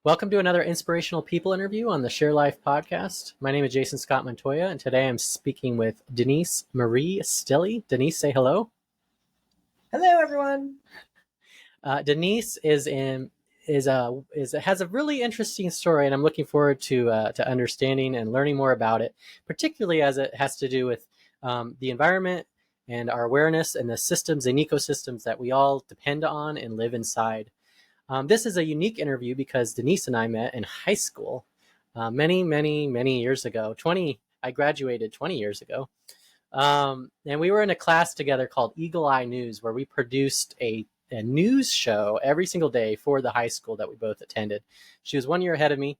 Welcome to another Inspirational People interview on the Share Life podcast. My name is Jason Scott Montoya, and today I'm speaking with Denise Marie Stilley. Denise, say hello. Hello, everyone. Denise has a really interesting story, and I'm looking forward to understanding and learning more about it, particularly as it has to do with the environment and our awareness and the systems and ecosystems that we all depend on and live inside. This is a unique interview because Denise and I met in high school many years ago. I graduated 20 years ago. And we were in a class together called Eagle Eye News, where we produced a news show every single day for the high school that we both attended. She was 1 year ahead of me.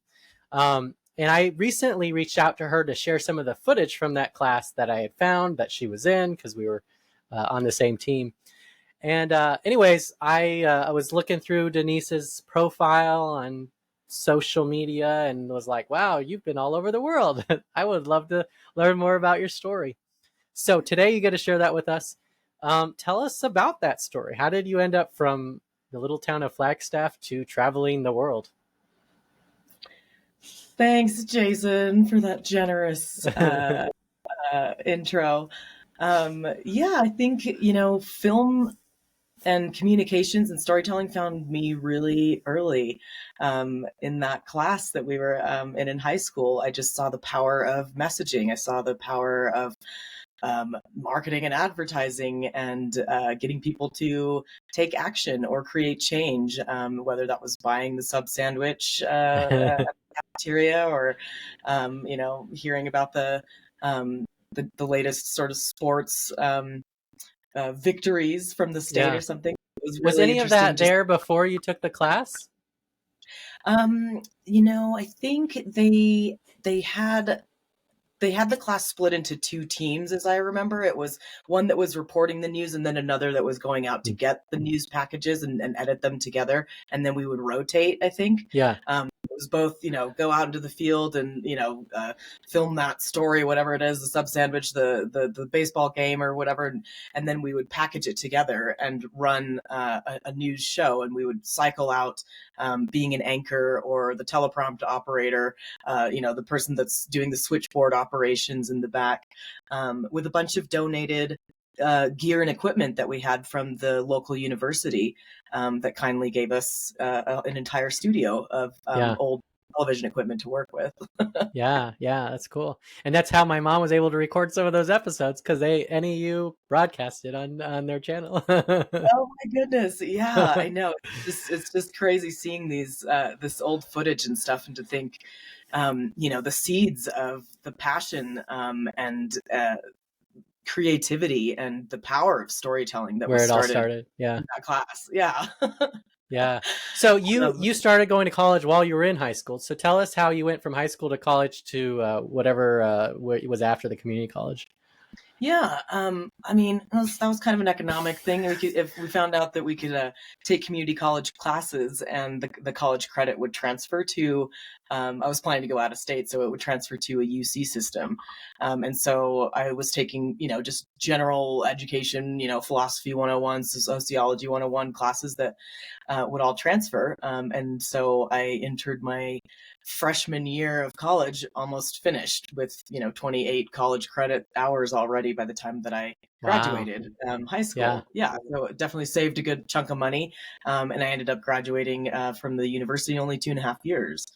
And I recently reached out to her to share some of the footage from that class that I had found that she was in, because we were on the same team. And anyways, I was looking through Denise's profile on social media and was like, wow, you've been all over the world. I would love to learn more about your story. So today you get to share that with us. Tell us about that story. How did you end up from the little town of Flagstaff to traveling the world? Thanks, Jason, for that generous intro. I think, film and communications and storytelling found me really early in that class that we were in high school. I just saw the power of messaging. I saw the power of marketing and advertising and getting people to take action or create change, whether that was buying the sub sandwich at the cafeteria or, hearing about the latest sort of sports victories from the state or something. It was really any of that there before you took the class? I think they had the class split into two teams, as I remember. It was one that was reporting the news and then another that was going out to get the news packages and edit them together. And then we would rotate, I think. Yeah. It was both, go out into the field and, film that story, whatever it is, the sub sandwich, the baseball game or whatever. And then we would package it together and run a news show. And we would cycle out being an anchor or the teleprompter operator, the person that's doing the switchboard operations in the back, with a bunch of donated gear and equipment that we had from the local university that kindly gave us an entire studio of old television equipment to work with. Yeah, that's cool. And that's how my mom was able to record some of those episodes, because NEU broadcasted on their channel. Oh my goodness. Yeah, I know. It's just crazy seeing this old footage and stuff, and to think, the seeds of the passion and creativity and the power of storytelling that where was it all started. Yeah. in that class. Yeah. Yeah. So you started going to college while you were in high school. So tell us how you went from high school to college to whatever was after the community college. Yeah, that was kind of an economic thing. If we found out that we could take community college classes and the college credit would transfer to, I was planning to go out of state, so it would transfer to a UC system. And so I was taking, just general education, philosophy 101, sociology 101 classes that would all transfer. And so I entered my freshman year of college almost finished with 28 college credit hours already by the time that I graduated high school. Yeah, so it definitely saved a good chunk of money, and I ended up graduating from the university in only 2.5 years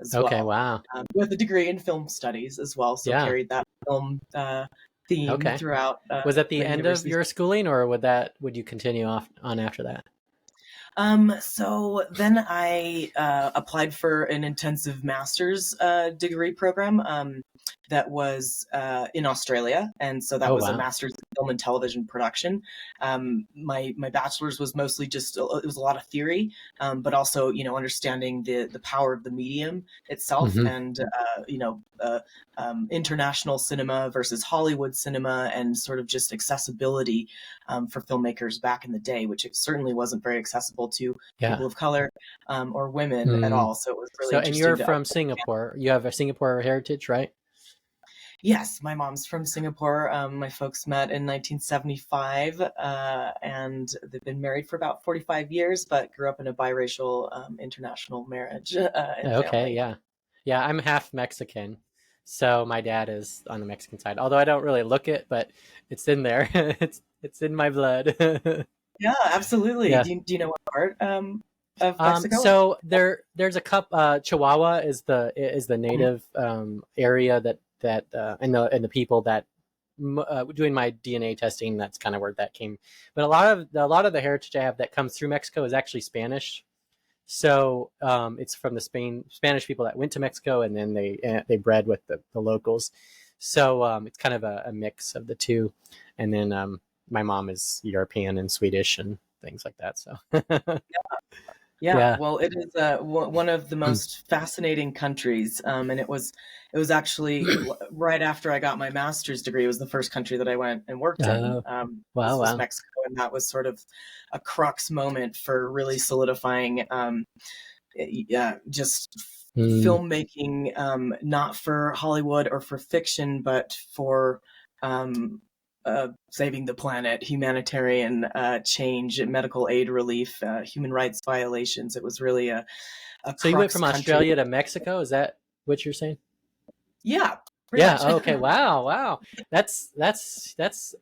as well. Wow. With a degree in film studies as well, so carried that film theme throughout. Was that the end of your schooling, or would you continue on after that? So then I applied for an intensive master's degree program that was in Australia, and so that was a master's in film and television production. My bachelor's was mostly just, it was a lot of theory, but also understanding the power of the medium itself, and international cinema versus Hollywood cinema, and sort of just accessibility for filmmakers back in the day, which it certainly wasn't very accessible to people of color or women at all. So it was really interesting. And you're from Singapore. You have a Singapore heritage, right? Yes, my mom's from Singapore. My folks met in 1975, and they've been married for about 45 years, but grew up in a biracial international marriage and Okay, family. yeah. Yeah, I'm half Mexican. So my dad is on the Mexican side. Although I don't really look it, but it's in there. It's in my blood. Yeah, absolutely. Yeah. Do you know what part of Mexico? So there's a cup. Chihuahua is the Mhm. native area and the people that doing my DNA testing. That's kind of where that came. But a lot of the heritage I have that comes through Mexico is actually Spanish. So it's from the Spanish people that went to Mexico, and then they bred with the locals. So it's kind of a mix of the two. And then my mom is European and Swedish and things like that. So Yeah, yeah. well, it is one of the most fascinating countries, and it was actually right after I got my master's degree. It was the first country that I went and worked in. Oh, wow, Was wow. Mexico, and that was sort of a crux moment for really solidifying, yeah, just Mm. filmmaking, not for Hollywood or for fiction, but for um, saving the planet, humanitarian change, medical aid relief, human rights violations. It was really a So you went crux from country. Australia to Mexico? Is that what you're saying? Yeah, pretty Yeah. much. Oh, okay. Wow. Wow. That's.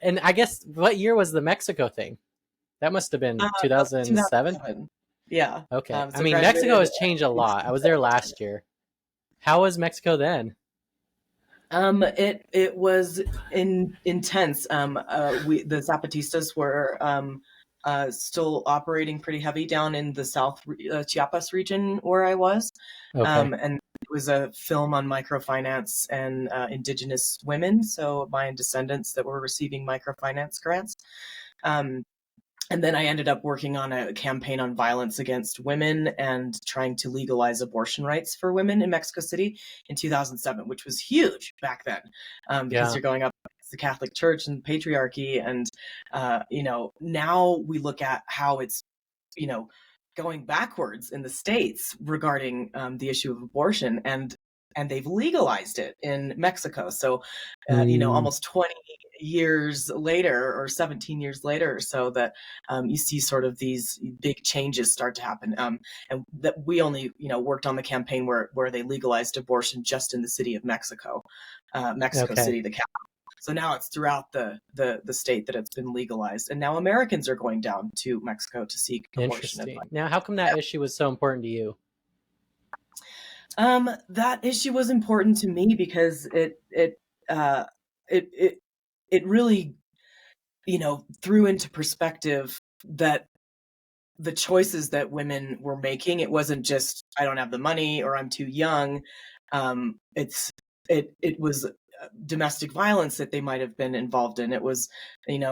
And I guess what year was the Mexico thing? That must have been That was 2007. 2007. Yeah. Okay. I So mean, Mexico graduated has changed a in lot. I was there 2007. last year. How was Mexico then? It was intense. We the Zapatistas were still operating pretty heavy down in the Chiapas region where I was, Okay. and it was a film on microfinance and indigenous women, so Mayan descendants that were receiving microfinance grants. Um, and then I ended up working on a campaign on violence against women and trying to legalize abortion rights for women in Mexico City in 2007, which was huge back then, because Yeah. you're going up against the Catholic Church and patriarchy. And, now we look at how it's, you know, going backwards in the States regarding the issue of abortion. And they've legalized it in Mexico. So, Mm, almost 20 years later or 17 years later or so that you see sort of these big changes start to happen. And that we only, worked on the campaign where they legalized abortion just in the city of Mexico, Mexico okay. City, the capital. So now it's throughout the state that it's been legalized, and now Americans are going down to Mexico to seek abortion Interesting. advice. Now, how come that issue was so important to you? That issue was important to me because uh, it it really, threw into perspective that the choices that women were making, it wasn't just I don't have the money or I'm too young. It was domestic violence that they might have been involved in. It was,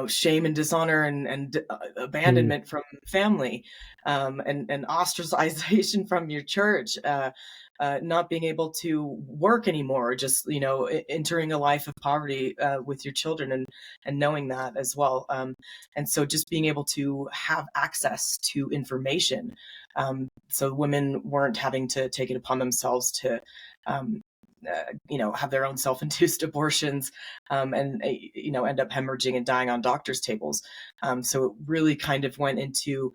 shame and dishonor and Mm, abandonment from family, and ostracization from your church. Not being able to work anymore, just entering a life of poverty with your children, and knowing that as well. And so just being able to have access to information, so women weren't having to take it upon themselves to um, have their own self-induced abortions, and end up hemorrhaging and dying on doctors' tables. So it really kind of went into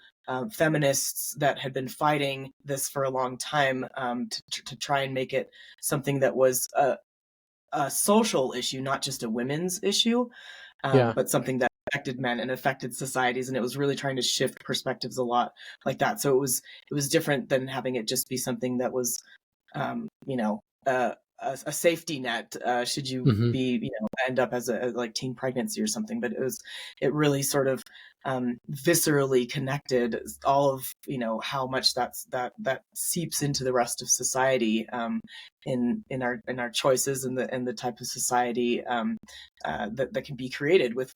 feminists that had been fighting this for a long time, to try and make it something that was a social issue, not just a women's issue, yeah. but something that affected men and affected societies. And it was really trying to shift perspectives a lot like that. So it was different than having it just be something that was, um, you know, a safety net, should you Hmm. be, end up as like teen pregnancy or something. But it really sort of viscerally connected all of, how much that seeps into the rest of society, in our choices and the type of society, that can be created with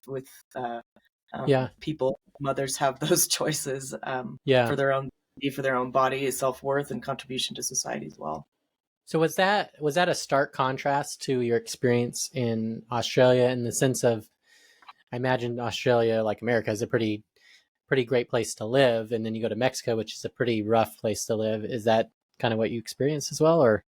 uh, Yeah. people. Mothers have those choices, Yeah. for their own for their own body, self-worth, and contribution to society as well. So was that a stark contrast to your experience in Australia in the sense of I imagine Australia, like America, is a pretty great place to live, and then you go to Mexico, which is a pretty rough place to live. Is that kind of what you experienced as well, or?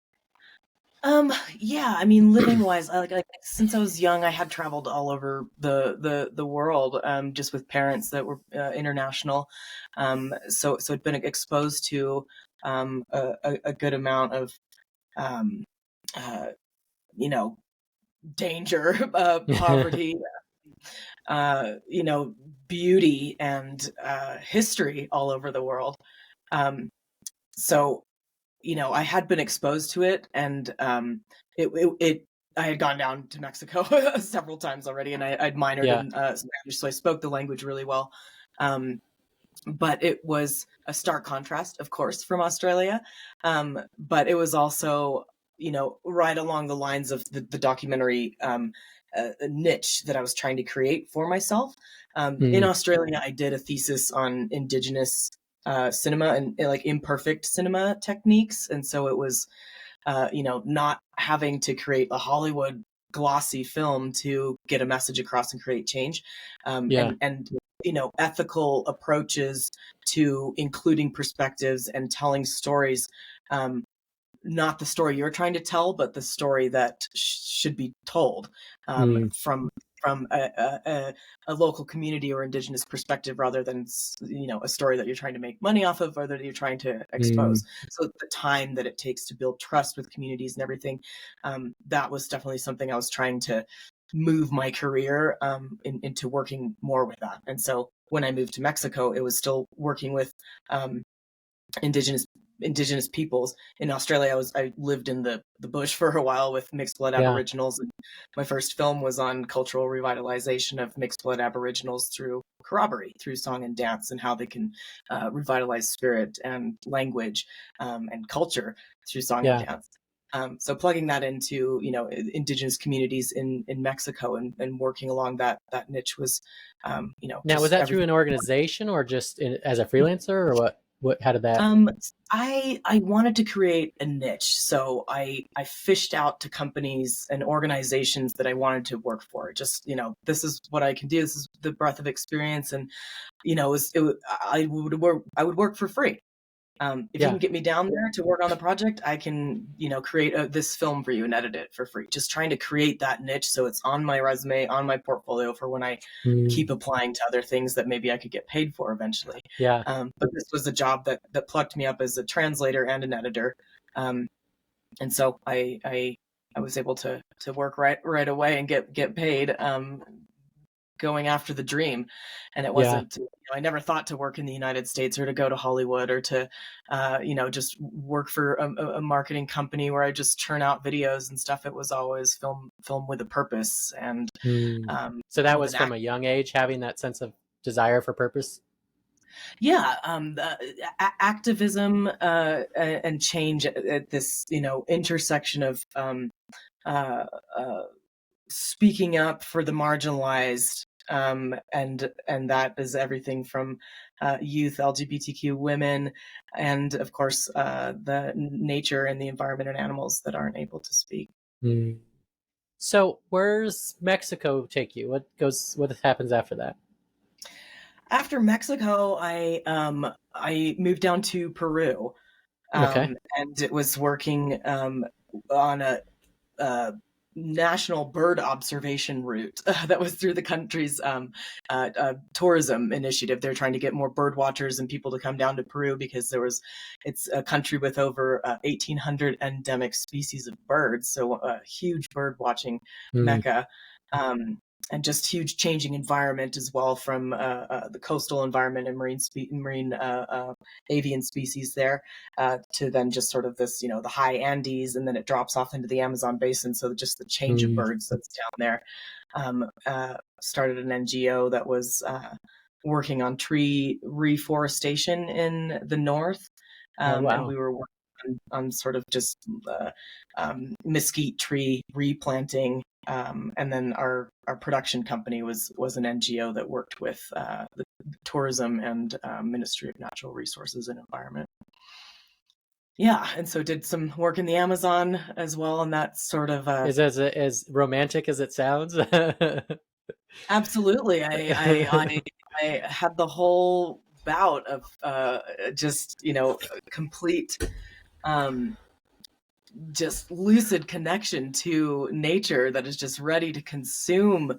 Yeah, I mean, living wise, like since I was young, I had traveled all over the world, just with parents that were international. So I'd been exposed to a good amount of um, uh, you know, danger, poverty, you know, beauty and history all over the world. Um, so you know, I had been exposed to it, and it I had gone down to Mexico several times already, and I'd minored Yeah. in Spanish, so I spoke the language really well. Um, but it was a stark contrast, of course, from Australia. But it was also, you know, right along the lines of the documentary niche that I was trying to create for myself. In Mm, Australia, I did a thesis on Indigenous cinema and like imperfect cinema techniques, and so it was you know, not having to create a Hollywood glossy film to get a message across and create change, yeah. and you know, ethical approaches to including perspectives and telling stories, um, not the story you're trying to tell, but the story that should be told, Mm, from a local community or indigenous perspective, rather than, you know, a story that you're trying to make money off of or that you're trying to mm, expose. So the time that it takes to build trust with communities and everything, that was definitely something I was trying to move my career into working more with that. And so when I moved to Mexico, it was still working with um, indigenous indigenous peoples. In Australia, I lived in the bush for a while with mixed blood yeah. Aboriginals, and my first film was on cultural revitalization of mixed blood Aboriginals through corroboree, through song and dance, and how they can revitalize spirit and language, and culture through song and Yeah. dance. So plugging that into, you know, indigenous communities in Mexico, and working along that niche was, you know, Now, was just that through everything. an organization or just as a freelancer or what? What? How did that? Um, I wanted to create a niche, so I fished out to companies and organizations that I wanted to work for. Just, you know, this is what I can do. This is the breadth of experience, and you know, I would work for free. If you can Yeah. get me down there to work on the project, I can, you know, create this film for you and edit it for free. Just trying to create that niche so it's on my resume, on my portfolio for when I Mm, keep applying to other things that maybe I could get paid for eventually. yeah. But this was a job that plucked me up as a translator and an editor, um, and so I was able to work right away and get paid, going after the dream. And it Yeah. wasn't, you know, I never thought to work in the United States or to go to Hollywood or to, you know, just work for a marketing company where I just churn out videos and stuff. It was always film with a purpose, and Mm. So that film was with from act. a young age, having that sense of desire for purpose. Yeah, activism and change at this, you know, intersection of uh, uh, speaking up for the marginalized, and that is everything from youth, LGBTQ women, and of course the nature and the environment and animals that aren't able to speak. Mm. So where's Mexico take you? What goes? What happens after that? After Mexico, I moved down to Peru, Okay. and it was working on a national bird observation route that was through the country's tourism initiative. They're trying to get more bird watchers and people to come down to Peru because it's a country with over 1,800 endemic species of birds, so a huge bird watching Mm, mecca. Um, and just huge changing environment as well, from the coastal environment and marine avian species there, to then just sort of this, you know, the high Andes, and then it drops off into the Amazon basin. So just the change of mm. birds that's down there. Started an NGO that was working on tree reforestation in the north, Oh and wow. we were working on sort of just mesquite tree replanting. And then our production company was an NGO that worked with the tourism and Ministry of Natural Resources and Environment. Yeah, and so did some work in the Amazon as well, and that's sort of Is as romantic as it sounds? absolutely. I had the whole bout of just, you know, complete um just lucid connection to nature that is just ready to consume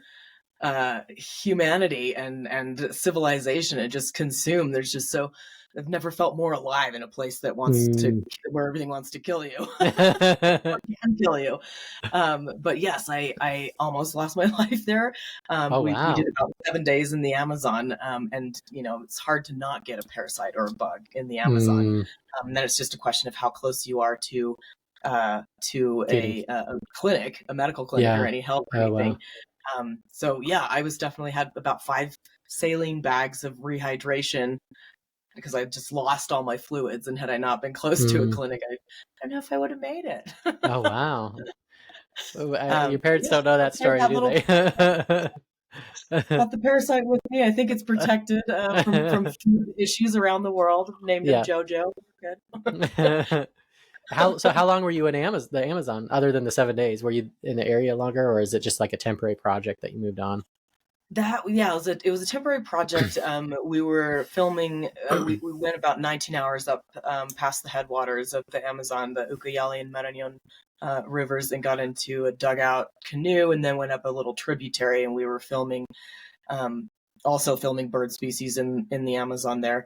humanity and civilization, and just consume. There's just so I've never felt more alive in a place that wants to Mm. where everything wants to kill you or can kill you. But yes, I almost lost my life there. Oh We did wow. about 7 days in the Amazon, and it's hard to not get a parasite or a bug in the Amazon. Mm. And then it's just a question of how close you are to Getting. a clinic, a medical clinic, or Yeah. any help or Oh anything. wow. So yeah, I was definitely had about 5 saline bags of rehydration because I just lost all my fluids. And had I not been close to a Mm. clinic, I don't know if I would have made it. Oh wow. Your But parents yeah, don't know I that carried story, that do little they? got the parasite with me. I think it's protected from food issues around the world. Named him Yeah. Jojo. Good. How long were you in the Amazon other than the 7 days? Were you in the area longer, or is it just like a temporary project that you moved on? That yeah, it was a temporary project. We were filming. We went about 19 hours up past the headwaters of the Amazon, the Ucayali and Marañon rivers, and got into a dugout canoe, and then went up a little tributary, and we were filming. Um, Also filming bird species in the Amazon there.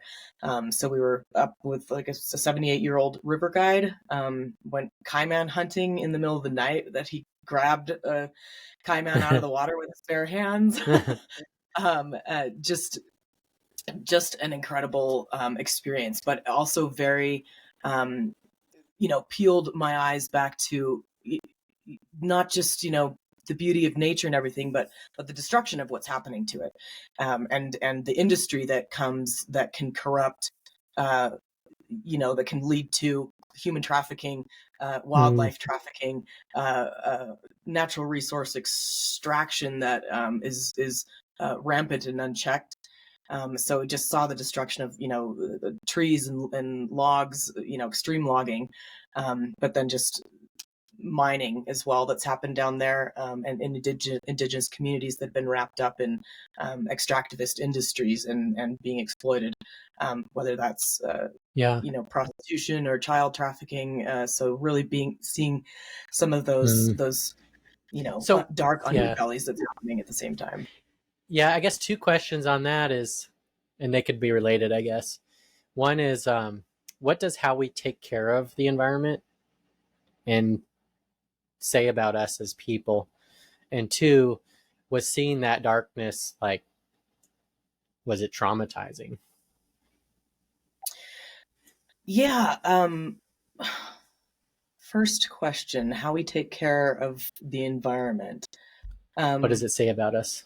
So we were up with like a 78-year-old river guide. Went caiman hunting in the middle of the night. That he grabbed a caiman out of the water with his bare hands. Just an incredible experience, but also very, um, peeled my eyes back to not just the beauty of nature and everything, but the destruction of what's happening to it, and the industry that can corrupt, uh, that can lead to human trafficking, Mm. wildlife trafficking, natural resource extraction that is rampant and unchecked. So we just saw the destruction of the trees and logs, extreme logging, but then just mining as well that's happened down there, and indigenous communities that have been wrapped up in extractivist industries and being exploited, whether that's Yeah. prostitution or child trafficking. So really being seeing some of those Mm. those So dark yeah, underbellies that's happening at the same time. yeah. I guess two questions on that is, and they could be related, I guess. One is, what does how we take care of the environment and say about us as people? And two, was seeing that darkness like, was it traumatizing? Yeah. First question: how we take care of the environment. What does Um, it say about us?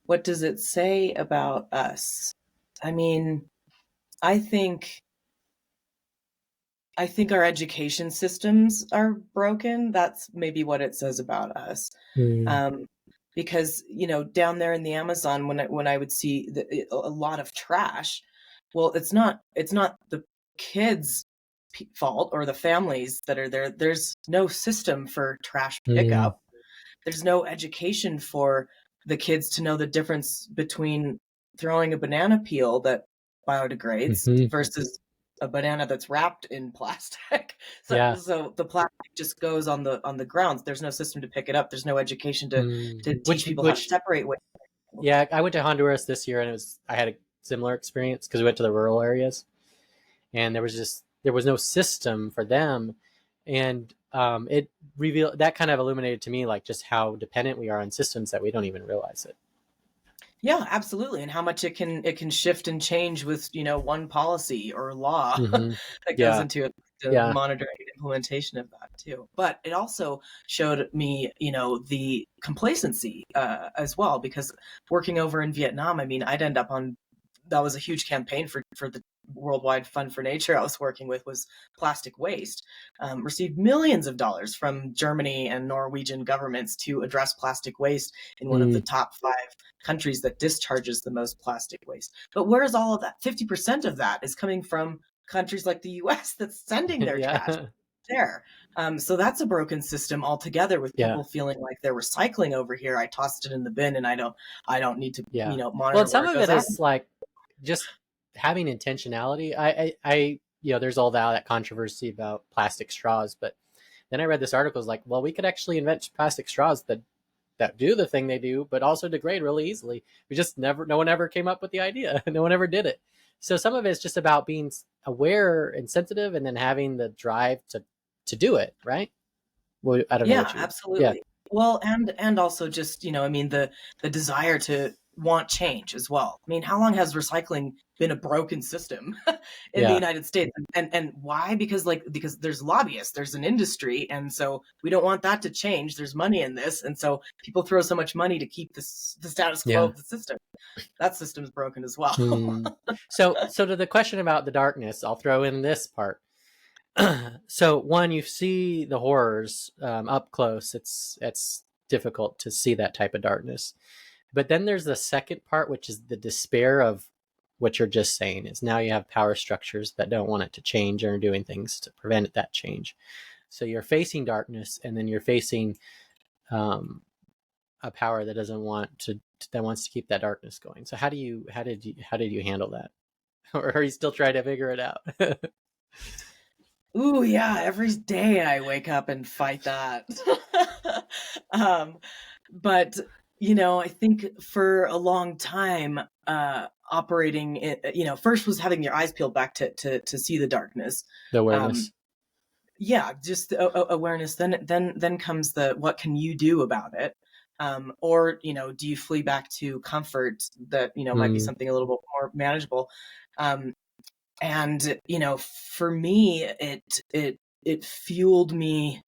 what does it say about us? I mean, I think I think our education systems are broken. That's maybe what it says about us. Mm. Um, because down there in the Amazon, when I would see a lot of trash, well, it's not the kids' fault or the families that are there. There's no system for trash Mm. pickup. There's no education for the kids to know the difference between throwing a banana peel that biodegrades Hmm. versus a banana that's wrapped in plastic. so, Yeah. so the plastic just goes on the ground. There's no system to pick it up. There's no education to Mm. to Which teach people how to which separate waste. yeah, I went to Honduras this year, and I had a similar experience because we went to the rural areas, and there was no system for them, and it revealed that kind of illuminated to me like just how dependent we are on systems that we don't even realize it. Yeah, absolutely. And how much it can shift and change with, one policy or law Hmm. that goes Yeah. into it, the Yeah. monitoring and implementation of that too. But it also showed me, the complacency as well, because working over in Vietnam, I mean, I'd end up on that was a huge campaign for the Worldwide Fund for Nature I was working with was plastic waste. Received millions of dollars from Germany and Norwegian governments to address plastic waste in one of the Mm. top 5 countries that discharges the most plastic waste. But where is all of that? 50% of that is coming from countries like the US that's sending their trash Yeah. there. So that's a broken system altogether, with Yeah. people feeling like they're recycling over here. I tossed it in the bin and I don't need to, Yeah. Well, monitor and some where it of goes it out. is like just having intentionality. I there's all that controversy about plastic straws, but then I read this article, is like, well, we could actually invent plastic straws that do the thing they do, but also degrade really easily. We just no one ever came up with the idea. No one ever did it. So some of it's just about being aware and sensitive, and then having the drive to do it, right? Well, I don't know Yeah, what you, yeah, absolutely. Well, and also just, I mean, the desire to want change as well. I mean, how long has recycling been a broken system in the yeah, United States? And why? Because there's lobbyists, there's an industry, and so we don't want that to change. There's money in this, and so people throw so much money to keep the status quo yeah. of the system. That system's broken as well. Hmm. So to the question about the darkness, I'll throw in this part. So one, you see the horrors up close. It's difficult to see that type of darkness. But then there's the second part, which is the despair of what you're just saying. Is now you have power structures that don't want it to change and are doing things to prevent that change. So you're facing darkness, and then you're facing um, a power that doesn't want to that wants to keep that darkness going. So how did you handle that, or are you still trying to figure it out? Ooh, yeah, every day I wake up and fight that. um, but I think for a long time, operating, first was having your eyes peeled back to see the darkness. The Um, awareness. yeah, just awareness. Then comes the what can you do about it? Or do you flee back to comfort that might be Mm, something a little bit more manageable? Um, and for me, it fueled me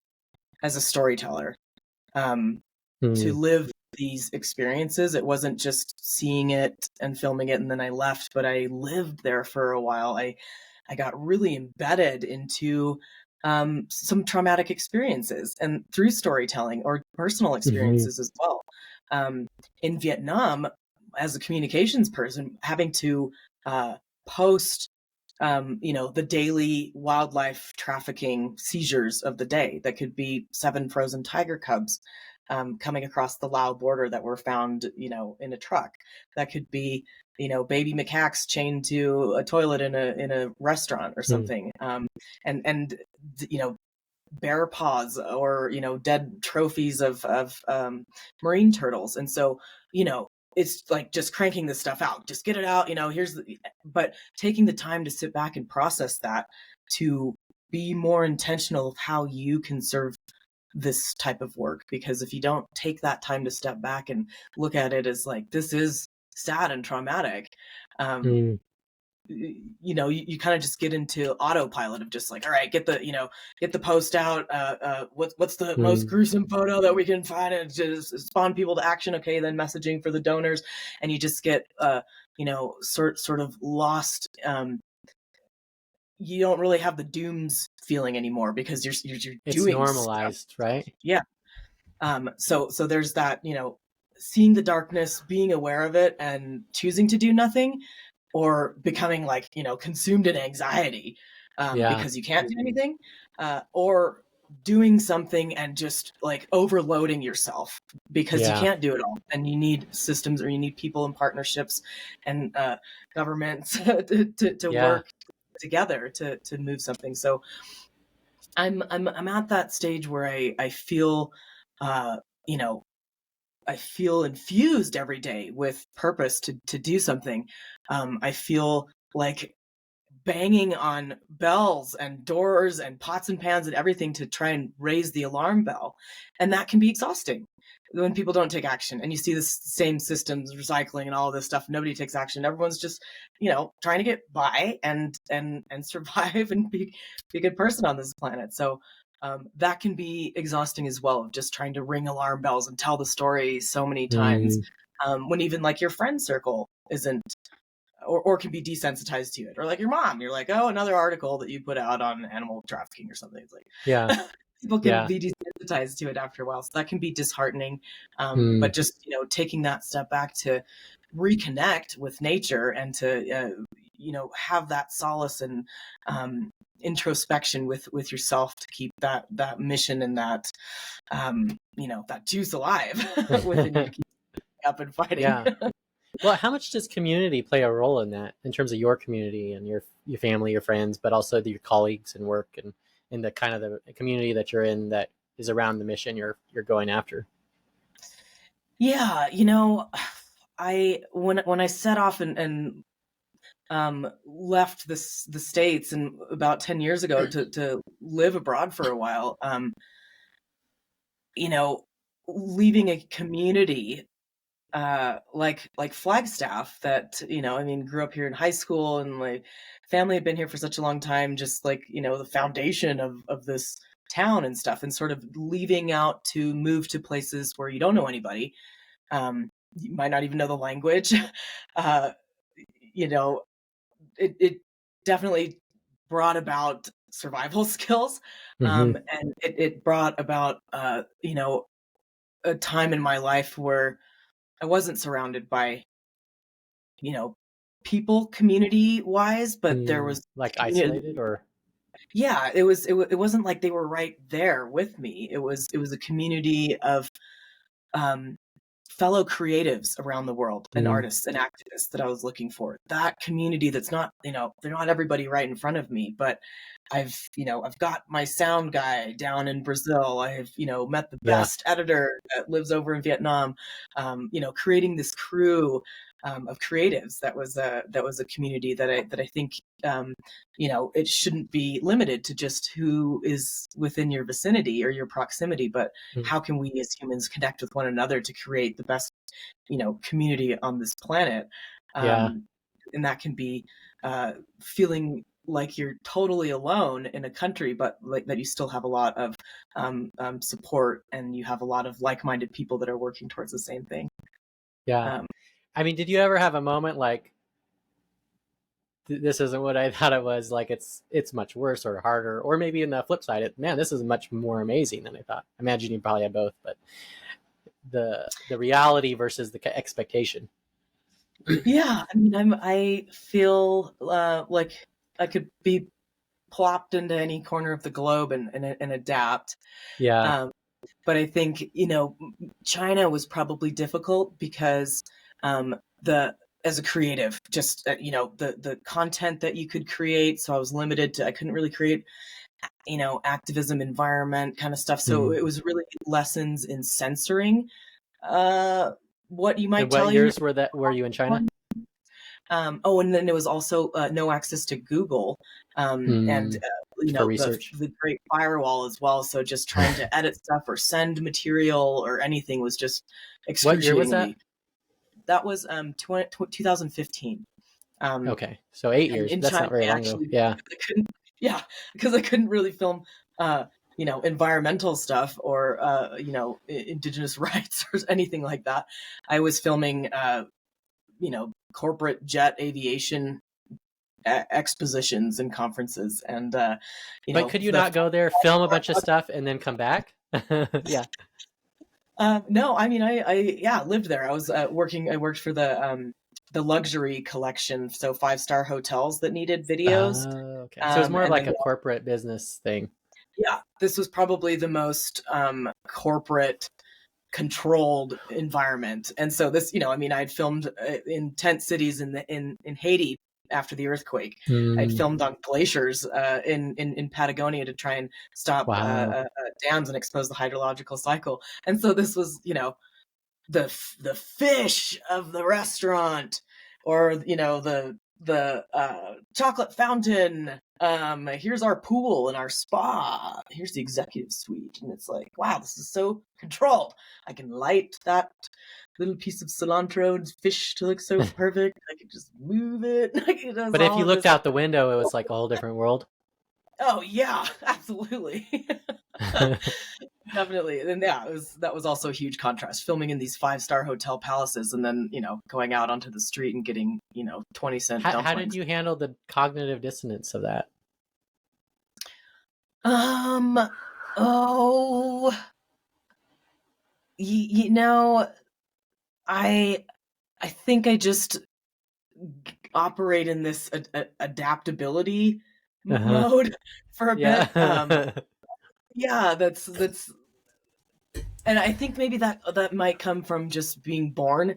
as a storyteller, um, to mm, live these experiences. It wasn't just seeing it and filming it and then I left, but I lived there for a while. I got really embedded into some traumatic experiences, and through storytelling or personal mhm, experiences as well. Um, in Vietnam, as a communications person, having to post the daily wildlife trafficking seizures of the day. That could be 7 frozen tiger cubs coming across the Lao border that were found, in a truck. That could be, baby macaques chained to a toilet in a restaurant or mm, something. And bear paws, or dead trophies of marine turtles. And so it's like just cranking this stuff out, just get it out, but taking the time to sit back and process that, to be more intentional of how you can serve this type of work. Because if you don't take that time to step back and look at it as like, this is sad and traumatic, um, mm, you kind of just get into autopilot of just like, all right, get the post out, what's the most mm. gruesome photo that we can find, and just spawn people to action. Okay, then messaging for the donors, and you just get sort of lost. You don't really have the dooms feeling anymore, because you're It's doing stuff. normalized, right? Yeah. So there's that, seeing the darkness, being aware of it, and choosing to do nothing, or becoming like, consumed in anxiety, Yeah, because you can't do anything, or doing something and just like overloading yourself because you yeah, can't do it all, and you need systems, or you need people and partnerships and governments to yeah. work together to move something. So I'm at that stage where I feel, uh, you know, I feel infused every day with purpose to do something. I feel like banging on bells and doors and pots and pans and everything to try and raise the alarm bell. And that can be exhausting when people don't take action, and you see the same systems, recycling and all of this stuff. Nobody takes action. Everyone's just, trying to get by and survive and be a good person on this planet. So that can be exhausting as well, of just trying to ring alarm bells and tell the story so many times, Mm, when even like your friend circle isn't, or can be desensitized to it, or like your mom, you're like, oh, another article that you put out on animal trafficking or something. It's yeah, like people can yeah. be desensitized to it after a while, so that can be disheartening. Mm, But just taking that step back to reconnect with nature, and to have that solace and introspection with yourself, to keep that mission and that that juice alive within you, to keep up and fighting. yeah. Well, how much does community play a role in that, in terms of your community and your family, your friends, but also your colleagues and work, and in the kind of the community that you're in that is around the mission you're going after? Yeah, I when I set off and left the States and about 10 years ago to live abroad for a while, you know, leaving a community like Flagstaff that, I mean, grew up here in high school and my family had been here for such a long time, just like, the foundation of this town and stuff, and sort of leaving out to move to places where you don't know anybody. You might not even know the language. uh, you know, it definitely brought about survival skills. Hmm. And it brought about, a time in my life where I wasn't surrounded by, you know, people community wise, but there Mm, was like community. isolated or? Yeah, it wasn't like they were right there with me. It was a community of um fellow creatives around the world and Mm, artists and activists that I was looking for. That community that's not, they're not everybody right in front of me, but I've got my sound guy down in Brazil. I've, met the yeah, best editor that lives over in Vietnam. Creating this crew of creatives, that was a community that I think, it shouldn't be limited to just who is within your vicinity or your proximity, but mm, how can we as humans connect with one another to create the best, community on this planet. yeah, um, and that can be feeling like you're totally alone in a country, but like that you still have a lot of support, and you have a lot of like-minded people that are working towards the same thing. yeah. um, I mean, did you ever have a moment like, this isn't what I thought it was? Like, it's much worse or harder, or maybe in the flip side, man, this is much more amazing than I thought. I imagine you probably had both, but the reality versus the expectation. yeah, I mean, I feel like I could be plopped into any corner of the globe and adapt. Yeah. um, but I think, China was probably difficult because the as a creative, just the content that you could create. So I was limited to, I couldn't really create, activism, environment kind of stuff. So Mm. it was really lessons in censoring uh, what you And might what tell you. years were you in China? Oh, and then there was also no access to Google, and Mm. For the research. the Great Firewall as well. So just trying to edit stuff or send material or anything was just What year was that? excruciatingly. That was 2015. Um, Okay, so 8 years. in That's China, not very they long ago. actually Yeah. I couldn't, yeah, because I couldn't really film, environmental stuff or indigenous rights or anything like that. I was filming, corporate jet aviation expositions and conferences, and But could you the not go there, film a bunch of stuff, and then come back? Yeah. no, I mean, yeah, lived there. I was working. I worked for the luxury collection, so five-star hotels that needed videos. Okay. So it's more of And like then, a corporate business thing. yeah, this was probably the most corporate controlled environment. And so this, I mean, I'd filmed in tent cities in Haiti after the earthquake. I'd Mm. filmed on glaciers in Patagonia to try and stop Wow. dams and expose the hydrological cycle. And so this was, the fish of the restaurant, or the chocolate fountain. Here's our pool and our spa. Here's the executive suite, and it's like, wow, this is so controlled. I can light that little piece of cilantro and fish to look so perfect. I can just move it. Like, it does But if all you of this. looked out the window, it was like a whole different world. Oh yeah, absolutely. Definitely. And yeah, that was also a huge contrast. Filming in these five-star hotel palaces and then, going out onto the street and getting, 20-cent How did dumplings. you handle the cognitive dissonance of that? Um, oh, you know, I I think I just operate in this adaptability Uh-huh. mode for a bit. Yeah. Yeah, that's and I think maybe that might come from just being born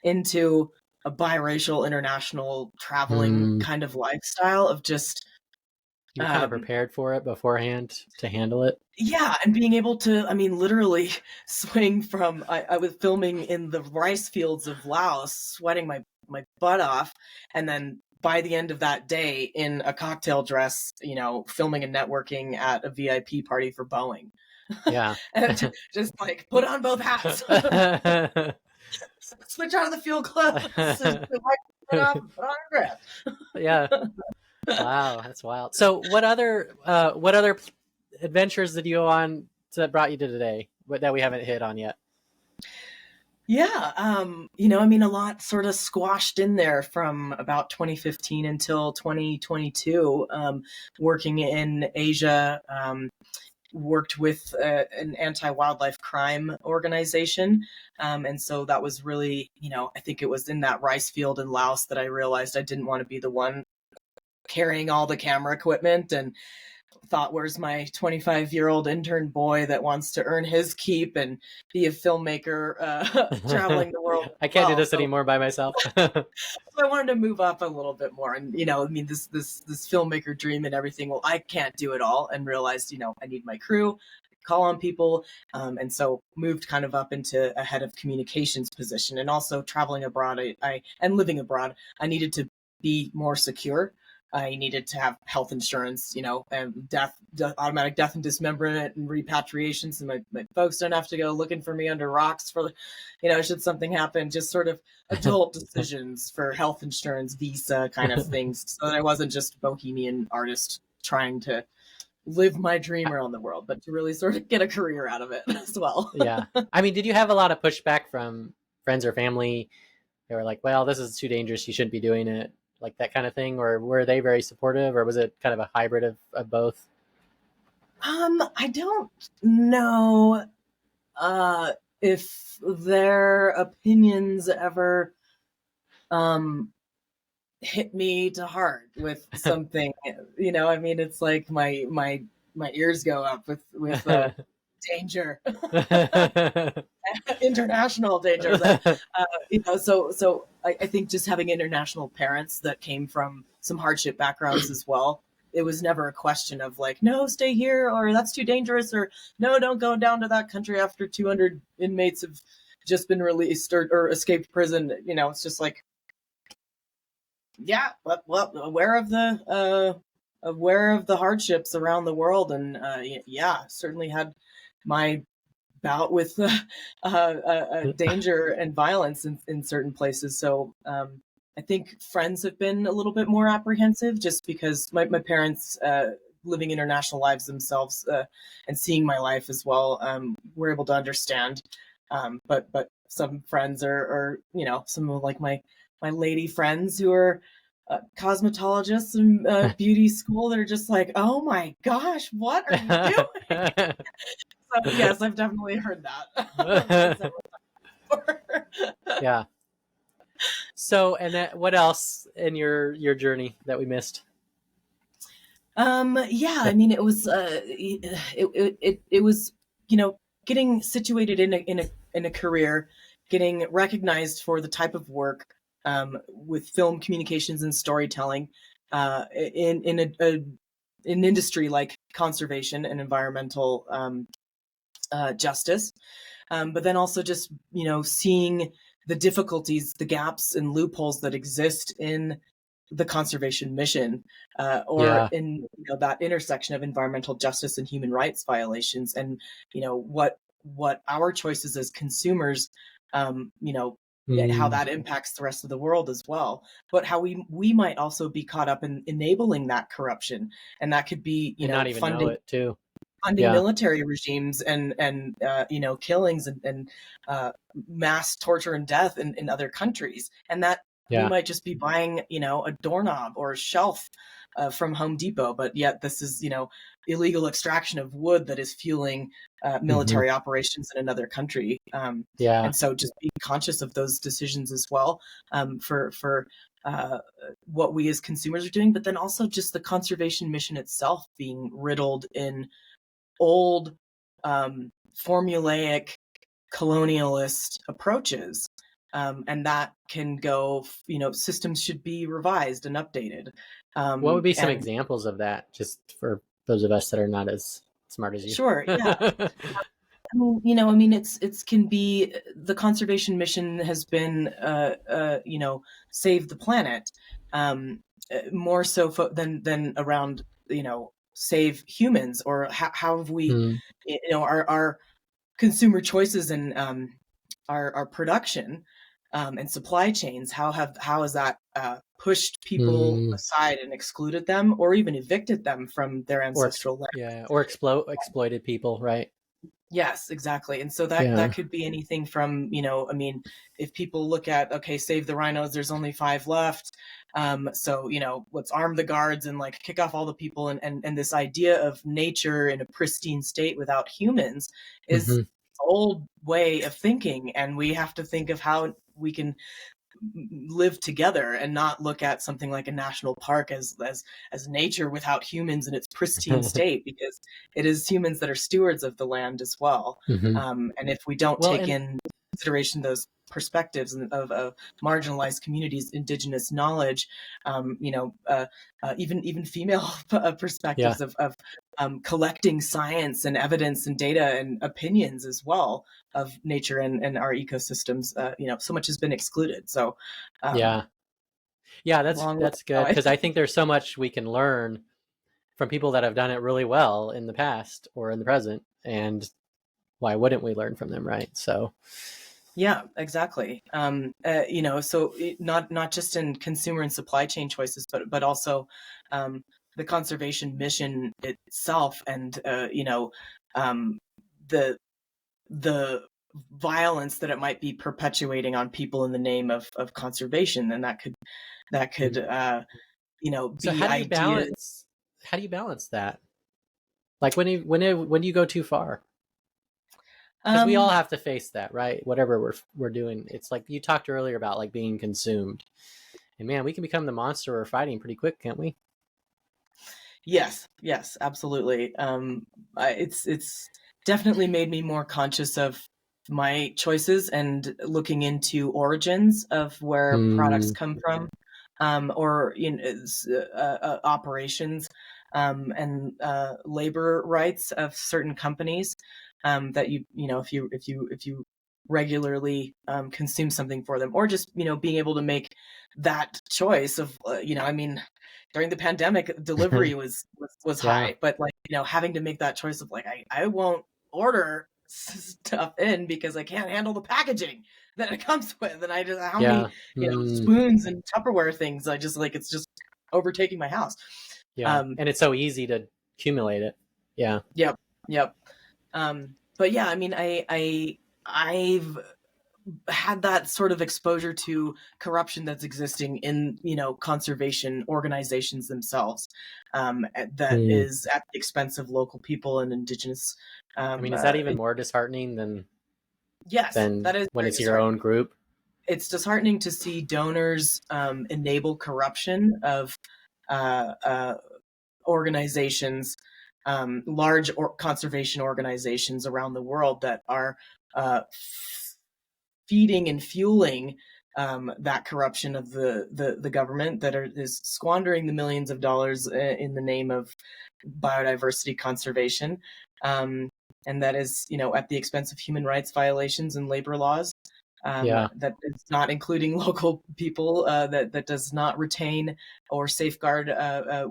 into a biracial international traveling Mm. kind of lifestyle of just You're kind of um, prepared for it beforehand to handle it. yeah, and being able to, I mean, literally swing from, I was filming in the rice fields of Laos, sweating my butt off. And then by the end of that day in a cocktail dress, filming and networking at a VIP party for Boeing. Yeah. And just like put on both hats, switch out of the field clothes, and put off and put on a dress. Yeah. Wow, that's wild. So what other adventures did you go on that brought you to today, but that we haven't hit on yet? Yeah, I mean, a lot sort of squashed in there from about 2015 until 2022, working in Asia, worked with an anti-wildlife crime organization. And so that was really, I think it was in that rice field in Laos that I realized I didn't want to be the one carrying all the camera equipment, and thought, where's my 25-year-old intern boy that wants to earn his keep and be a filmmaker traveling the world as I can't do well. this So, anymore by myself. I wanted to move up a little bit more, and I mean, this filmmaker dream and everything. Well, I can't do it all, and realized, I need my crew, call on people, and so moved kind of up into a head of communications position, and also traveling abroad. I and living abroad, I needed to be more secure. I needed to have health insurance, and automatic death and dismemberment and repatriation, so my folks don't have to go looking for me under rocks for, should something happen. Just sort of adult decisions for health insurance, visa kind of things, so that I wasn't just a bohemian artist trying to live my dream around the world, but to really sort of get a career out of it as well. Yeah. I mean, did you have a lot of pushback from friends or family? They were like, well, this is too dangerous. You shouldn't be doing it. Like that kind of thing. Or were they very supportive, or was it kind of a hybrid of both? I don't know uh, if their opinions ever um, hit me to heart with something. I mean, it's like my ears go up with danger, international danger. That so I think just having international parents that came from some hardship backgrounds as well. It was never a question of like, no, stay here, or that's too dangerous, or no, don't go down to that country after 200 inmates have just been released or escaped prison. It's just like, yeah, well, aware of the hardships around the world, and yeah, certainly had my bout with danger and violence in certain places. So I think friends have been a little bit more apprehensive, just because my parents, living international lives themselves, and seeing my life as well, were able to understand. But some friends are some of like my lady friends who are cosmetologists and beauty school that are just like, oh my gosh, what are you doing? So yes, I've definitely heard that several times before. Yeah. So, and then what else in your journey that we missed? Yeah, I mean, it was it was getting situated in a career, getting recognized for the type of work, with film communications and storytelling, in an industry like conservation and environmental justice, but then also just seeing the difficulties, the gaps and loopholes that exist in the conservation mission, or Yeah. in that intersection of environmental justice and human rights violations, and what our choices as consumers, how Mm, that impacts the rest of the world as well, but how we might also be caught up in enabling that corruption, and that could be and not even know funding it too. funding Yeah. military regimes, and killings, and mass torture and death in other countries, and that we Yeah. might just be buying a doorknob or a shelf from Home Depot, but yet this is illegal extraction of wood that is fueling Hmm. military operations in another country, Yeah. and so just being conscious of those decisions as well, for what we as consumers are doing, but then also just the conservation mission itself being riddled in old, formulaic colonialist approaches, And that can go, systems should be revised and updated. What would be some And examples of that, just for those of us that are not as smart as you? sure, yeah. It's can be the conservation mission has been, save the planet, more so than around, save humans, or how have we, Mm, our consumer choices and our production and supply chains. How has that pushed people mm. aside and excluded them, or even evicted them from their ancestral land? Yeah, or exploited people, right? Yes, exactly. And so that Yeah. could be anything from, if people look at, okay, save the rhinos, there's only 5 left. So, let's arm the guards and like kick off all the people, and this idea of nature in a pristine state without humans is Hmm. old way of thinking, and we have to think of how we can live together and not look at something like a national park as nature without humans in its pristine state, because it is humans that are stewards of the land as well. Hmm. And if we don't Well, take and in consideration those perspectives of marginalized communities, indigenous knowledge, even female yeah, perspectives of collecting science and evidence and data and opinions as well of nature and our ecosystems, so much has been excluded. So, um, yeah, yeah. That's long way that's to good, go. because I think there's so much we can learn from people that have done it really well in the past or in the present, and why wouldn't we learn from them, right? So, Yeah, exactly. Not just in consumer and supply chain choices, but also um, the conservation mission itself, and um, the the violence that it might be perpetuating on people in the name of conservation, and that could mm. So be ideas. how do you balance that? Like when do you go too far? Because we all Um, have to face that, right? Whatever we're doing, it's like you talked earlier about, like, being consumed, and man, we can become the monster we're fighting pretty quick, can't we? yes, yes, absolutely. It's definitely made me more conscious of my choices and looking into origins of where products Mm, come from, or operations, and labor rights of certain companies, that if you regularly consume something for them, or just being able to make that choice of, during the pandemic, delivery was yeah, high, but like, having to make that choice of like, I won't order stuff in because I can't handle the packaging that it comes with, and I just, how many yeah, mm, spoons and Tupperware things, I just like, it's just overtaking my house. yeah, Um, and it's so easy to accumulate it. Yeah. yep, yep. But yeah, I mean, I've had that sort of exposure to corruption that's existing in conservation organizations themselves, that Mm. is at the expense of local people and indigenous. I um, mean, is uh, that even more disheartening than yes, that is when very it's your disheartening. own group? It's disheartening to see donors enable corruption of uh, uh, organizations, large conservation organizations around the world that are uh, feeding and fueling that corruption of the government, that is squandering the millions of dollars in the name of biodiversity conservation, um, and that is, at the expense of human rights violations and labor laws. Yeah. That is not including local people, that does not retain or safeguard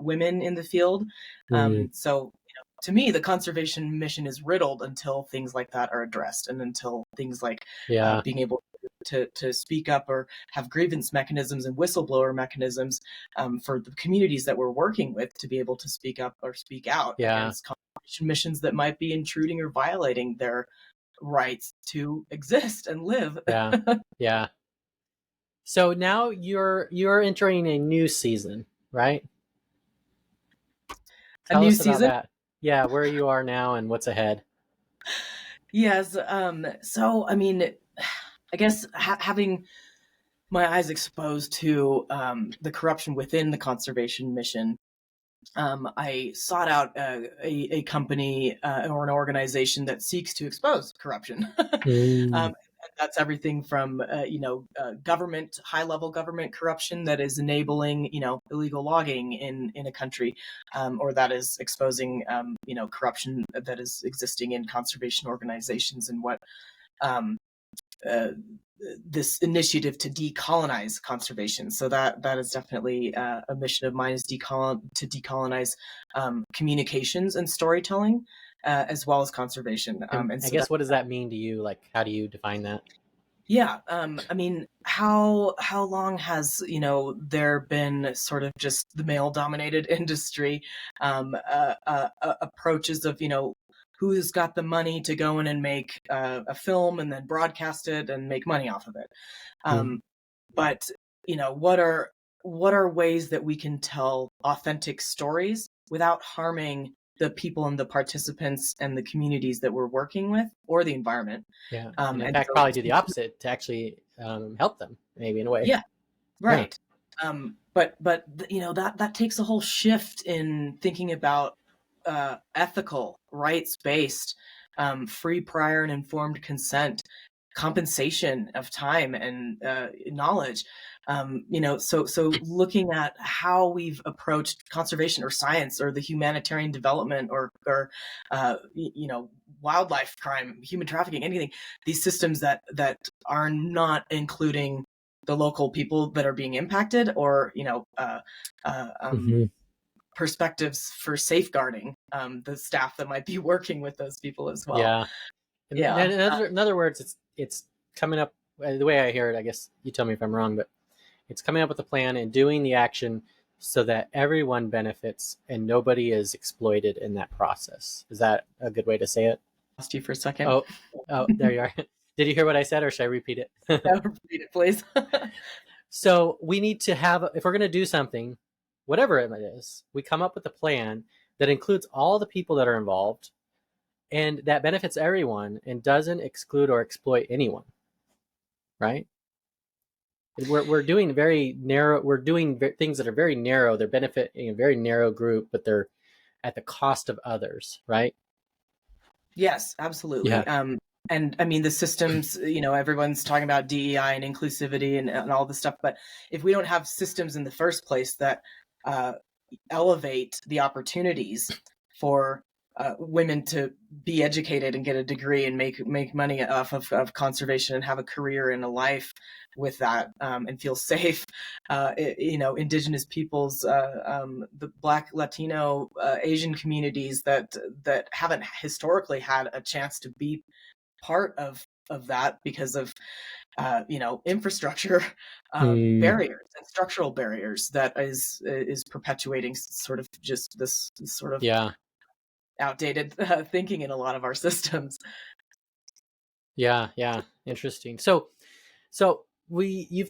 women in the field. Mm. So, to me, the conservation mission is riddled until things like that are addressed, and until things like Yeah. being able to speak up or have grievance mechanisms and whistleblower mechanisms, for the communities that we're working with to be able to speak up or speak out Yeah. against conservation missions that might be intruding or violating their rights to exist and live. Yeah. Yeah. So now you're entering a new season, right? A Tell new us about season. that. Yeah, where you are now and what's ahead. Yes. So, I mean, I guess having my eyes exposed to the corruption within the conservation mission, I sought out a company, or an organization that seeks to expose corruption. Mm. That's everything from government, high level government corruption that is enabling illegal logging in a country, or that is exposing corruption that is existing in conservation organizations, and what um, uh, this initiative to decolonize conservation. So that is definitely a mission of mine, is to decolonize communications and storytelling, as well as conservation. And And I so guess, what does that mean to you? Like, how do you define that? yeah, I mean, how long has there been sort of just the male dominated industry, approaches of who's got the money to go in and make a film and then broadcast it and make money off of it. Mm, Um, but what are ways that we can tell authentic stories without harming the people and the participants and the communities that we're working with, or the environment? yeah, and in And fact, so probably do the opposite to actually help them, maybe in a way. yeah, Yeah. right. But that takes a whole shift in thinking about ethical, rights based, free, prior, and informed consent, compensation of time and knowledge. So looking at how we've approached conservation or science or the humanitarian development, or wildlife crime, human trafficking, anything, these systems that are not including the local people that are being impacted, or uh, um, Hmm. perspectives for safeguarding the staff that might be working with those people as well. Yeah. And Yeah. then in other words, it's coming up, the way I hear it. I guess you tell me if I'm wrong, but it's coming up with a plan and doing the action so that everyone benefits and nobody is exploited in that process. Is that a good way to say it? Lost you for a second. Oh, oh, there you are. Did you hear what I said, or should I repeat it? No, repeat it, please. So we need to have, if we're going to do something, whatever it is, we come up with a plan that includes all the people that are involved and that benefits everyone and doesn't exclude or exploit anyone, right? We're doing very narrow, we're doing things that are very narrow. They're benefiting a very narrow group, but they're at the cost of others, right? Yes, Yeah. absolutely. And I mean, the systems, everyone's talking about DEI and inclusivity and all this stuff, but if we don't have systems in the first place that uh, elevate the opportunities for women to be educated and get a degree and make money off of conservation and have a career and a life with that, and feel safe. Indigenous peoples, the Black, Latino, Asian communities that haven't historically had a chance to be part of that because of infrastructure Mm, barriers and structural barriers that is perpetuating sort of just this sort of yeah. outdated thinking in a lot of our systems. Yeah. Yeah. Interesting. So you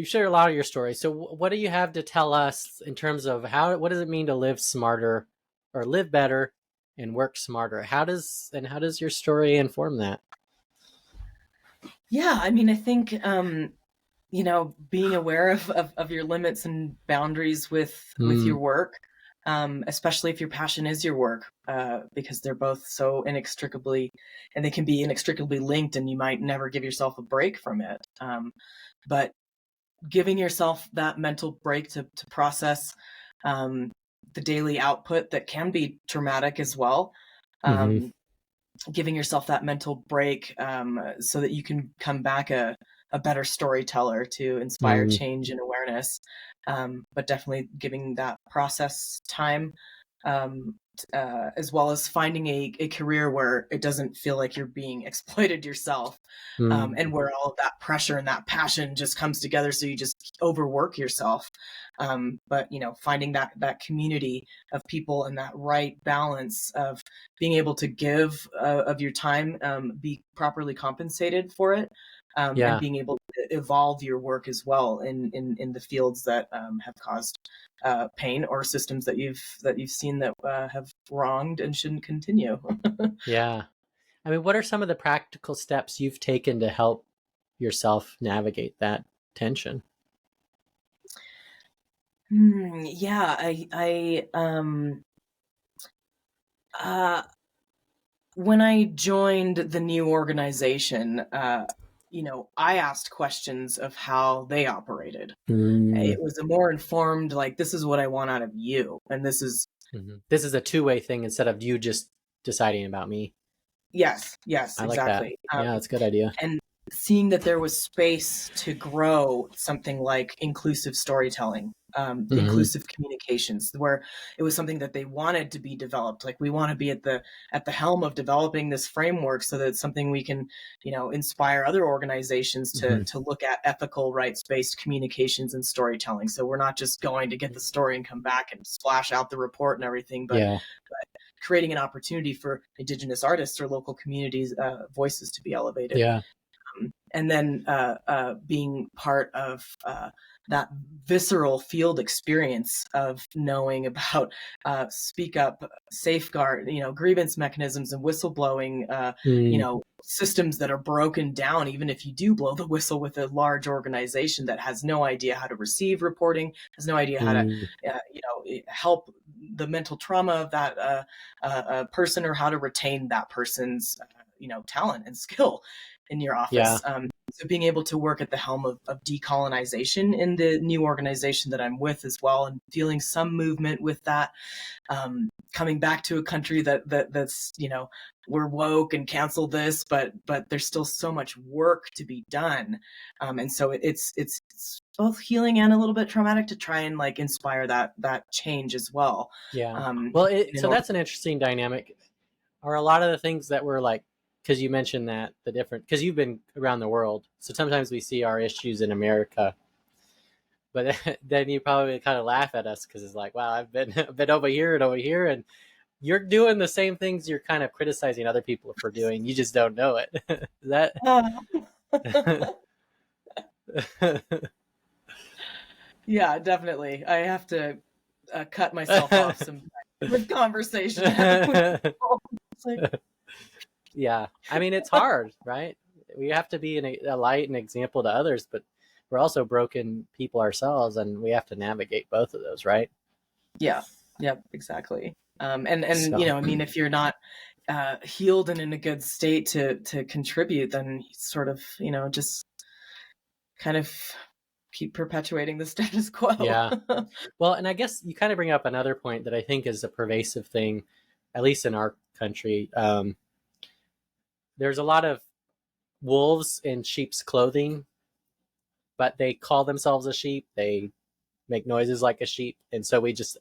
share a lot of your story. So what do you have to tell us in terms of what does it mean to live smarter or live better and work smarter? How does your story inform that? Yeah, I mean, I think being aware of your limits and boundaries with Mm, your work, especially if your passion is your work, because they're both so inextricably, and they can be inextricably linked, and you might never give yourself a break from it. But giving yourself that mental break to process um, the daily output that can be traumatic as well. hmm. Um, Giving yourself that mental break, so that you can come back a better storyteller to inspire Mm, change and awareness. But definitely giving that process time, um, as well as finding a career where it doesn't feel like you're being exploited yourself, mm, and where all of that pressure and that passion just comes together, so you just overwork yourself. But finding that community of people and that right balance of being able to give of your time, be properly compensated for it, and yeah. being able to evolve your work as well in the fields that have caused pain, or systems that you've seen that have wronged and shouldn't continue. Yeah. I mean, what are some of the practical steps you've taken to help yourself navigate that tension? Yeah, uh, when I joined the new organization, I asked questions of how they operated. Mm. It was a more informed, like, this is what I want out of you. And this is, This is a two-way thing instead of you just deciding about me. yes, I like that. exactly. Yeah, that's a good idea. And seeing that there was space to grow something like inclusive storytelling, Hmm. inclusive communications, where it was something that they wanted to be developed. Like, we want to be at the helm of developing this framework so that it's something we can, inspire other organizations Hmm. to look at ethical, rights-based communications and storytelling. So we're not just going to get the story and come back and splash out the report and everything, but Yeah, creating an opportunity for Indigenous artists or local communities' voices to be elevated. yeah. And then being part of that visceral field experience of knowing about speak up, safeguard, grievance mechanisms and whistleblowing, Mm. systems that are broken down, even if you do blow the whistle with a large organization that has no idea how to receive reporting, has no idea how to, Mm. help the mental trauma of that person, or how to retain that person's, talent and skill in your Yeah, office. So being able to work at the helm of decolonization in the new organization that I'm with as well, and feeling some movement with that, coming back to a country that's, we're woke and cancel this, but there's still so much work to be done. And so it's both healing and a little bit traumatic to try and, like, inspire that change as well. yeah. Um, Well, in so an that's an interesting dynamic. Are a lot of the things that we're like, because you mentioned that the different, because you've been around the world, so sometimes we see our issues in America, but then you probably kind of laugh at us because it's like, wow, I've been I've been over here, and you're doing the same things you're kind of criticizing other people for doing. You just don't know it. Is that? Yeah, definitely. I have to cut myself off some with conversation with people. It's like, Yeah, I mean it's hard, right? We have to be a light and example to others, but we're also broken people ourselves, and we have to navigate both of those, right? yeah, yep, exactly. And So I mean, if you're not healed and in a good state to contribute, then you sort of, just kind of keep perpetuating the status quo. yeah, well, and I guess you kind of bring up another point that I think is a pervasive thing, at least in our country. There's a lot of wolves in sheep's clothing, but they call themselves a sheep. They make noises like a sheep, and so we just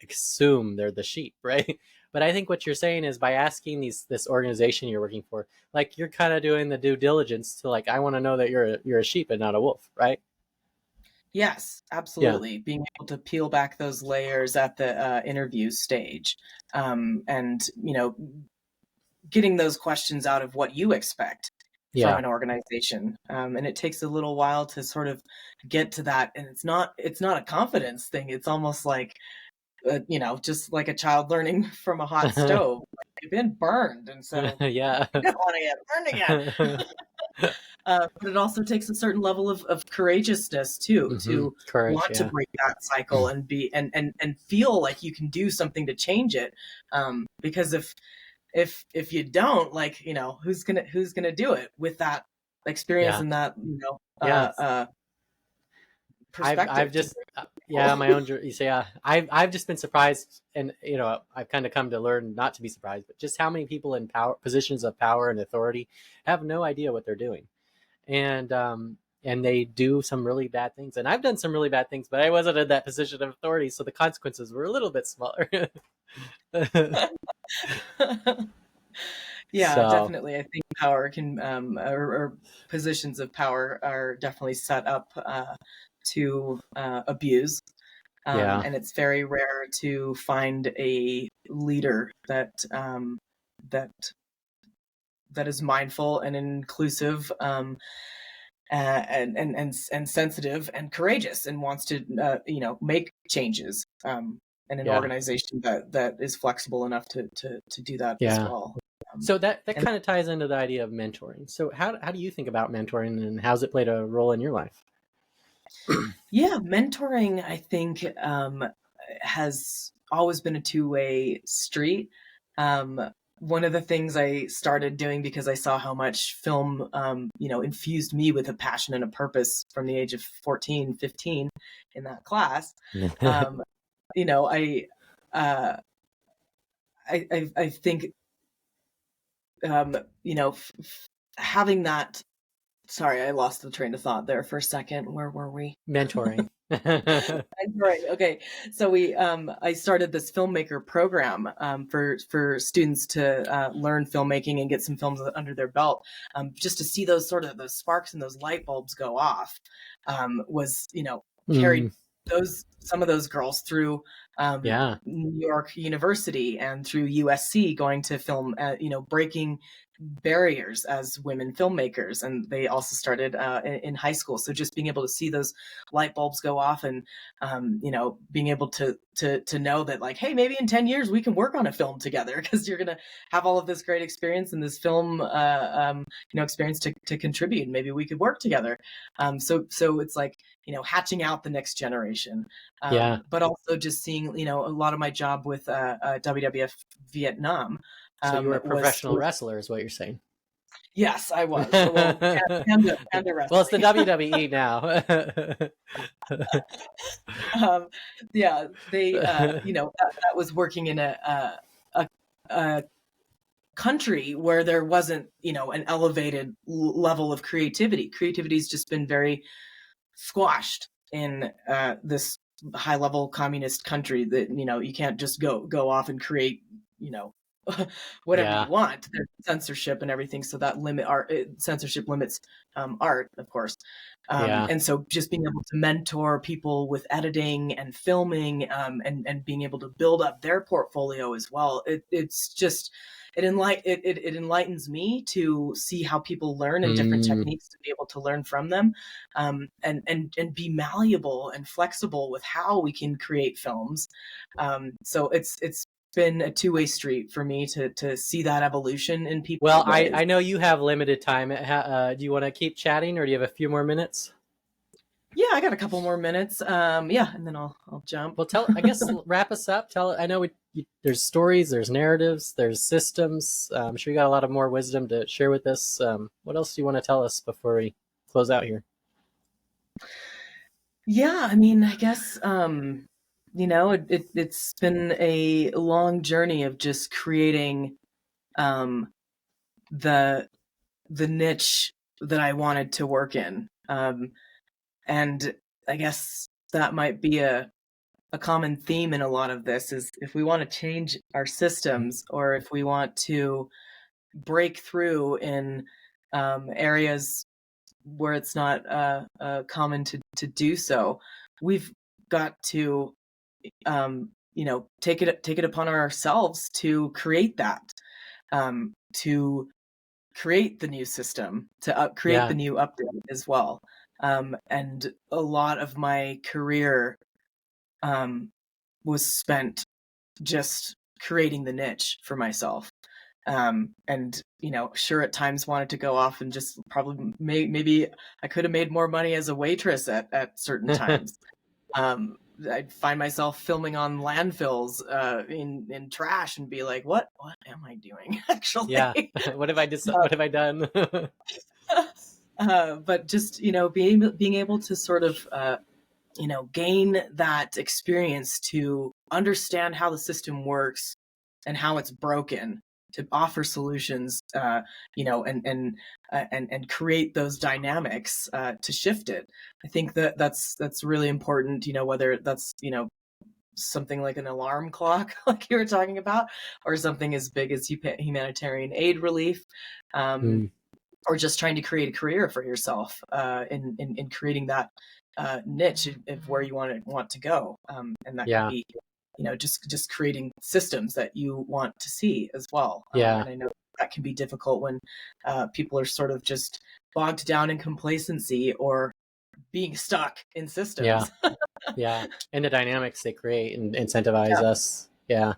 assume they're the sheep, right? But I think what you're saying is by asking this organization you're working for, like you're kind of doing the due diligence to like I want to know that you're a sheep and not a wolf, right? Yes, Yeah, absolutely. Being able to peel back those layers at the interview stage, and getting those questions out of what you expect from yeah, an organization, and it takes a little while to sort of get to that. And it's not a confidence thing. It's almost like, just like a child learning from a hot stove. Like, you've been burned, and so yeah. you don't want to get burned again. But it also takes a certain level of courageousness too, Hmm. to Courage, want to yeah, break that cycle and be and feel like you can do something to change it. Because if you don't, like, who's gonna do it with that experience yeah, and that, yeah. I've perspective to just bring yeah, my people. own you say yeah. I've just been surprised, and I've kind of come to learn not to be surprised, but just how many people in power positions of power and authority have no idea what they're doing, and they do some really bad things, and I've done some really bad things, but I wasn't in that position of authority, so the consequences were a little bit smaller. Yeah, So definitely. I think power can, or positions of power are definitely set up to abuse. yeah, And it's very rare to find a leader that that is mindful and inclusive, and sensitive and courageous, and wants to, make changes, in an yeah, organization that is flexible enough to do that as yeah. well. Um, So that and kind of ties into the idea of mentoring. So how do you think about mentoring, and how's it played a role in your life? yeah, mentoring, I think, has always been a two-way street. Um, one of the things I started doing because I saw how much film, infused me with a passion and a purpose from the age of 14, 15 in that class. Um, you know, uh, I think, um, you know, having that, sorry, I lost the train of thought there for a second. Where were we? Mentoring. Right. Okay. So I started this filmmaker program for students to learn filmmaking and get some films under their belt. Just to see those sort of those sparks and those light bulbs go off was, carried Mm, some of those girls through yeah. New York University and through USC, going to film, breaking barriers as women filmmakers. And they also started in high school. So just being able to see those light bulbs go off, and being able to know that, like, hey, maybe in 10 years we can work on a film together, because you're gonna have all of this great experience in this film experience to contribute, and maybe we could work together. So it's like, hatching out the next generation. Yeah. But also just seeing, a lot of my job with WWF Vietnam So you were a was professional wrestler, is what you're saying. yes, I was. Well, Well, panda it's the wrestling. WWE now. um, yeah, they, that was working in a country where there wasn't, an elevated level of creativity. Creativity's just been very squashed in this high level communist country, that, you can't just go off and create, you know, whatever you Yeah. want. There's censorship and everything, so that censorship limits art, of course. Yeah. And so just being able to mentor people with editing and filming, and being able to build up their portfolio as well, it's just it enlightens me to see how people learn, and different Mm. techniques, to be able to learn from them, and be malleable and flexible with how we can create films. So it's been a two-way street for me to see that evolution in Well, people's ways. I know you have limited time. Do you want to keep chatting, or do you have a few more minutes? Yeah, I got a couple more minutes. Yeah, and then I'll jump. Well, I guess, wrap us up. I know there's stories, there's narratives, there's systems. I'm sure you got a lot of more wisdom to share with us. What else do you want to tell us before we close out here? Yeah, I mean, I guess, it's been a long journey of just creating um, the the niche that I wanted to work in. And I guess that might be a common theme in a lot of this, is if we want to change our systems, or if we want to break through in areas where it's not common to do so, we've got to take it upon ourselves to create that, to create the new system, to create Yeah. the new update as well. And a lot of my career um, was spent just creating the niche for myself. And sure, at times wanted to go off and just probably maybe I could have made more money as a waitress at certain times. I'd find myself filming on landfills in trash, and be like, what am I doing Yeah. actually? What have I done? But just, being able to sort of gain that experience to understand how the system works and how it's broken, to offer solutions, and create those dynamics to shift it. I think that's really important. Whether that's, something like an alarm clock, like you were talking about, or something as big as humanitarian aid relief. Um, Mm, or just trying to create a career for yourself in creating that niche of where you want to go, and that could yeah. be, just creating systems that you want to see as well. Yeah. And I know that can be difficult when people are sort of just bogged down in complacency, or being stuck in Yeah. systems. Yeah. And the dynamics they create and incentivize Yeah, us. Yeah.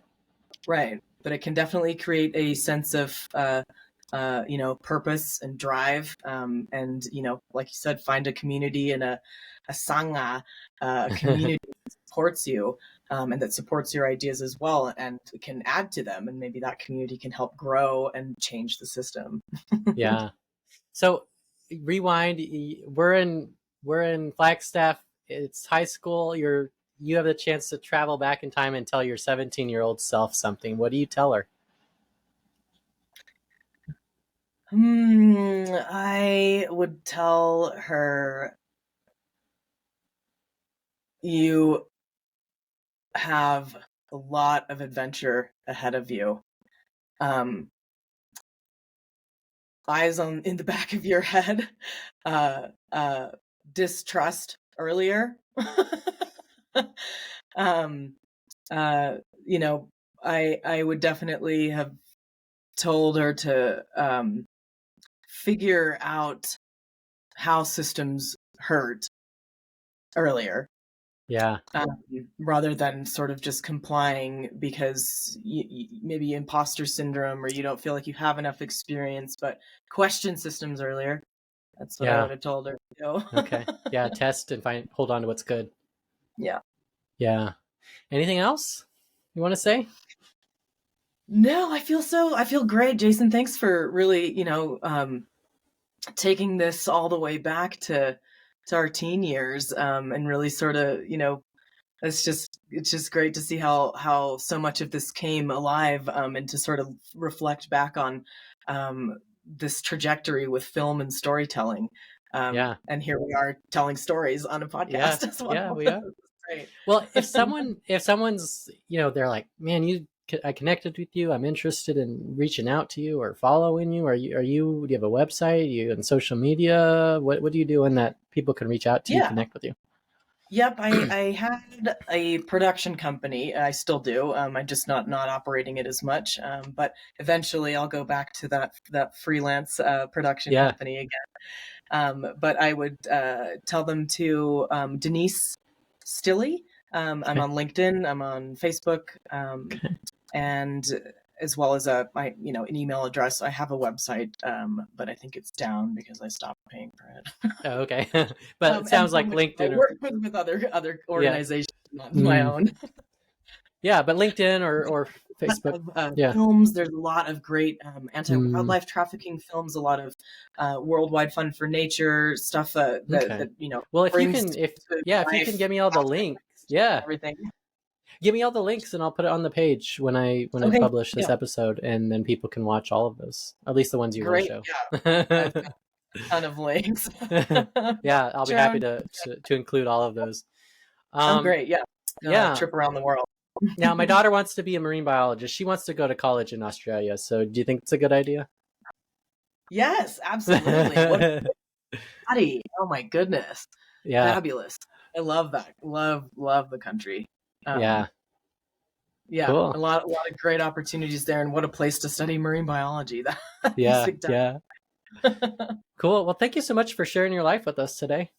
right. But it can definitely create a sense of purpose and drive, and, like you said, find a community and a sangha, a community that supports you, and that supports your ideas as well and can add to them. And maybe that community can help grow and change the system. Yeah. So rewind. We're in Flagstaff. It's high school. You have the chance to travel back in time and tell your 17-year-old self something. What do you tell her? I would tell her, you have a lot of adventure ahead of you. Um, eyes on in the back of your head, uh, uh, distrust earlier. um, uh, you know, I would definitely have told her to figure out how systems hurt earlier, Yeah. rather than sort of just complying because maybe imposter syndrome or you don't feel like you have enough experience, but question systems earlier. That's what I Yeah. would have told her. You Okay. Yeah. Test and hold on to what's good. Yeah. Yeah. Anything else you want to say? No, I feel great, Jason. Thanks for really, taking this all the way back to our teen years, and really sort of, it's just great to see how so much of this came alive, and to sort of reflect back on this trajectory with film and storytelling. Yeah. And here we are telling stories on a Yeah. podcast as Yeah. well. We are. Great. Well, if someone's, they're like, man, I connected with you. I'm interested in reaching out to you or following you. Do you have a website? Are you on social media? What do you do in that people can reach out to you, Yeah. connect with you? Yep, I had a production company. I still do. I'm just not operating it as much. But eventually, I'll go back to that freelance production Yeah. company again. But I would tell them to Denise Stilley. I'm Okay. on LinkedIn. I'm on Facebook, Okay. and as well as an email address. I have a website, but I think it's down because I stopped paying for it. Oh, okay. But it And sounds like some I LinkedIn or work with other yeah. organizations, not my Mm, own. yeah, but LinkedIn or Facebook. Of Yeah. films. There's a lot of great Mm, anti-wildlife trafficking films. A lot of Worldwide Fund for Nature stuff okay. that Well, if you brings can, if to yeah, if you can life give me all the plastic links, yeah, everything. give me all the links and I'll put it on the page when I Okay, publish this yeah, episode, and then people can watch all of those, at least the ones you want to great. show. Yeah, I've got a ton of links. Yeah, I'll be happy Sharon, to include all of those. oh Um, great, yeah, yeah. trip around the world. Now my daughter wants to be a marine biologist. She wants to go to college in Australia. So do you think it's a good idea? Yes, absolutely. What a body! Oh my goodness, Yeah. fabulous. I love that. Love the country. Um, Yeah. Yeah, Cool. a lot of great opportunities there, and what a place to study marine biology. That'd be Yeah. spectacular. Yeah. Cool. Well, thank you so much for sharing your life with us today.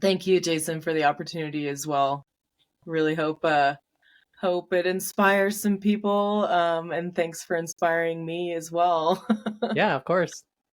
Thank you, Jason, for the opportunity as well. Really hope it inspires some people, and thanks for inspiring me as well. Yeah, of course.